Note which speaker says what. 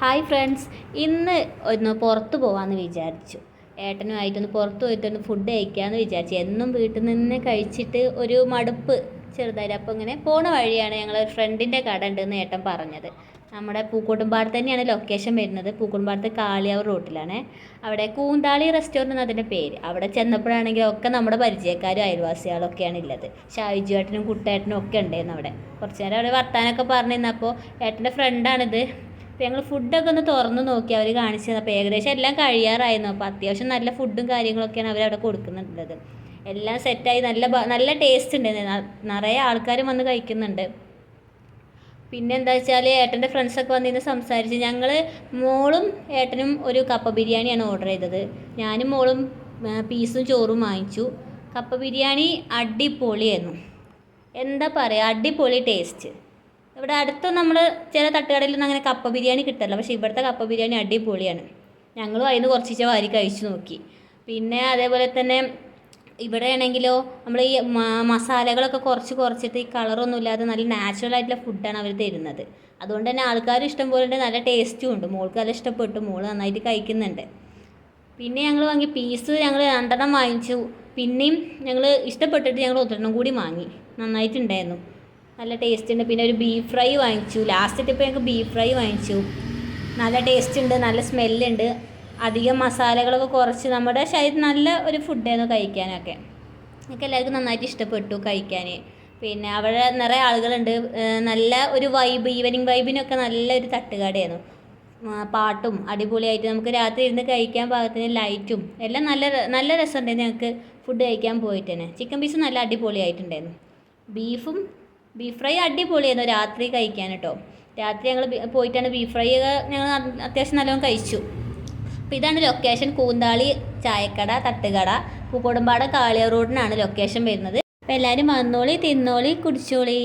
Speaker 1: Hi friends, ഇന്ന് ഒന്ന് പുറത്ത് പോകാമെന്ന് വിചാരിച്ചു. ഏട്ടനുമായിട്ടൊന്ന് പുറത്ത് പോയിട്ടൊന്ന് ഫുഡ് കഴിക്കാമെന്ന് വിചാരിച്ചു. എന്നും വീട്ടിൽ നിന്ന് കഴിച്ചിട്ട് ഒരു മടുപ്പ് ചെറുതായിട്ട്. അപ്പോൾ ഇങ്ങനെ പോണ വഴിയാണ് ഞങ്ങൾ ഫ്രണ്ടിൻ്റെ കട ഉണ്ടെന്ന് ഏട്ടൻ പറഞ്ഞത്. നമ്മുടെ പൂക്കോട്ടുംപാടത്ത് തന്നെയാണ് ലൊക്കേഷൻ വരുന്നത്. പൂക്കോട്ടുംപാടത്ത് കാളിയാവൂർ റോട്ടിലാണ്. അവിടെ കൂന്താളി റെസ്റ്റോറൻറ്റ് എന്നതിൻ്റെ പേര്. അവിടെ ചെന്നപ്പോഴാണെങ്കിൽ ഒക്കെ നമ്മുടെ പരിചയക്കാരും അയൽവാസികളൊക്കെയാണ് ഉള്ളത്. ഷായിജു ഏട്ടനും കുട്ടേട്ടനും ഒക്കെ ഉണ്ടായിരുന്നു അവിടെ. കുറച്ച് നേരം അവിടെ വർത്താനമൊക്കെ പറഞ്ഞിരുന്നപ്പോൾ ഏട്ടൻ്റെ ഫ്രണ്ടാണിത്. അപ്പോൾ ഞങ്ങൾ ഫുഡൊക്കെ ഒന്ന് തുറന്ന് നോക്കി, അവർ കാണിച്ചു തന്നു. അപ്പോൾ ഏകദേശം എല്ലാം കഴിയാറായിരുന്നു. അപ്പോൾ അത്യാവശ്യം നല്ല ഫുഡും കാര്യങ്ങളൊക്കെയാണ് അവരവിടെ കൊടുക്കുന്നുള്ളത്. എല്ലാം സെറ്റായി നല്ല ടേസ്റ്റ് ഉണ്ട്. നിറയെ ആൾക്കാരും വന്ന് കഴിക്കുന്നുണ്ട്. പിന്നെ എന്താ വെച്ചാൽ ഏട്ടൻ്റെ ഫ്രണ്ട്സൊക്കെ വന്നിരുന്ന് സംസാരിച്ച്. ഞങ്ങൾ മോളും ഏട്ടനും ഒരു കപ്പ ബിരിയാണിയാണ് ഓർഡർ ചെയ്തത്. ഞാനും മോളും പീസും ചോറും വാങ്ങിച്ചു. കപ്പ ബിരിയാണി അടിപൊളിയായിരുന്നു. എന്താ പറയുക, അടിപൊളി ടേസ്റ്റ്. ഇവിടെ അടുത്ത് നമ്മൾ ചില തട്ടുകടയിലൊന്നും അങ്ങനെ കപ്പ ബിരിയാണി കിട്ടില്ല. പക്ഷേ ഇവിടുത്തെ കപ്പ ബിരിയാണി അടിപൊളിയാണ്. ഞങ്ങളും അതിന് കുറച്ച് വാരി കഴിച്ചു നോക്കി. പിന്നെ അതേപോലെ തന്നെ ഇവിടെ ആണെങ്കിലോ നമ്മൾ ഈ മസാലകളൊക്കെ കുറച്ചിട്ട് ഈ കളറൊന്നും ഇല്ലാതെ നല്ല നാച്ചുറൽ ആയിട്ടുള്ള ഫുഡാണ് അവർ തരുന്നത്. അതുകൊണ്ട് തന്നെ ആൾക്കാർ ഇഷ്ടം പോലെ ഉണ്ട്, നല്ല ടേസ്റ്റും ഉണ്ട്. മോൾക്ക് നല്ല ഇഷ്ടപ്പെട്ടു, മോള് നന്നായിട്ട് കഴിക്കുന്നുണ്ട്. പിന്നെ ഞങ്ങൾ വാങ്ങി പീസ് ഞങ്ങൾ 2 വാങ്ങിച്ചു. പിന്നെയും ഞങ്ങൾ ഇഷ്ടപ്പെട്ടിട്ട് ഞങ്ങൾ 1 കൂടി വാങ്ങി. നന്നായിട്ടുണ്ടായിരുന്നു, നല്ല ടേസ്റ്റ് ഉണ്ട്. പിന്നെ ഒരു ബീഫ് ഫ്രൈ വാങ്ങിച്ചു. ലാസ്റ്റ് ഇപ്പോൾ ഞങ്ങൾക്ക് ബീഫ് ഫ്രൈ വാങ്ങിച്ചു. നല്ല ടേസ്റ്റ് ഉണ്ട്, നല്ല സ്മെല്ലുണ്ട്. അധികം മസാലകളൊക്കെ കുറച്ച് നമ്മുടെ ശരീരത്തിന് നല്ല ഒരു ഫുഡായിരുന്നു കഴിക്കാനൊക്കെ. എനിക്ക് എല്ലാവർക്കും നന്നായിട്ട് ഇഷ്ടപ്പെട്ടു കഴിക്കാൻ. പിന്നെ അവിടെ നിറയെ ആളുകളുണ്ട്. നല്ല ഒരു വൈബ്, ഈവനിങ് വൈബിനൊക്കെ നല്ലൊരു തട്ടുകടയായിരുന്നു. പാട്ടും അടിപൊളിയായിട്ട് നമുക്ക് രാത്രി ഇരുന്ന് കഴിക്കാൻ പാകത്തിന് ലൈറ്റും എല്ലാം നല്ല രസമുണ്ടായിരുന്നു. ഞങ്ങൾക്ക് ഫുഡ് കഴിക്കാൻ പോയിട്ട് തന്നെ ചിക്കൻ പീസ് നല്ല അടിപൊളിയായിട്ടുണ്ടായിരുന്നു. ബീഫ് ഫ്രൈ അടിപൊളിയായിരുന്നു രാത്രി കഴിക്കാൻ കേട്ടോ. രാത്രി ഞങ്ങൾ പോയിട്ടാണ് ബീഫ് ഫ്രൈ ഞങ്ങൾ അത്യാവശ്യം നല്ലോണം കഴിച്ചു. അപ്പോൾ ഇതാണ് ലൊക്കേഷൻ. കൂന്താളി ചായക്കട തട്ടുകട, പൂക്കോടുംപാടം കാളിയാർ റോഡിനാണ് ലൊക്കേഷൻ വരുന്നത്. അപ്പോൾ എല്ലാവരും വന്നോളി, തിന്നോളി, കുടിച്ചോളി.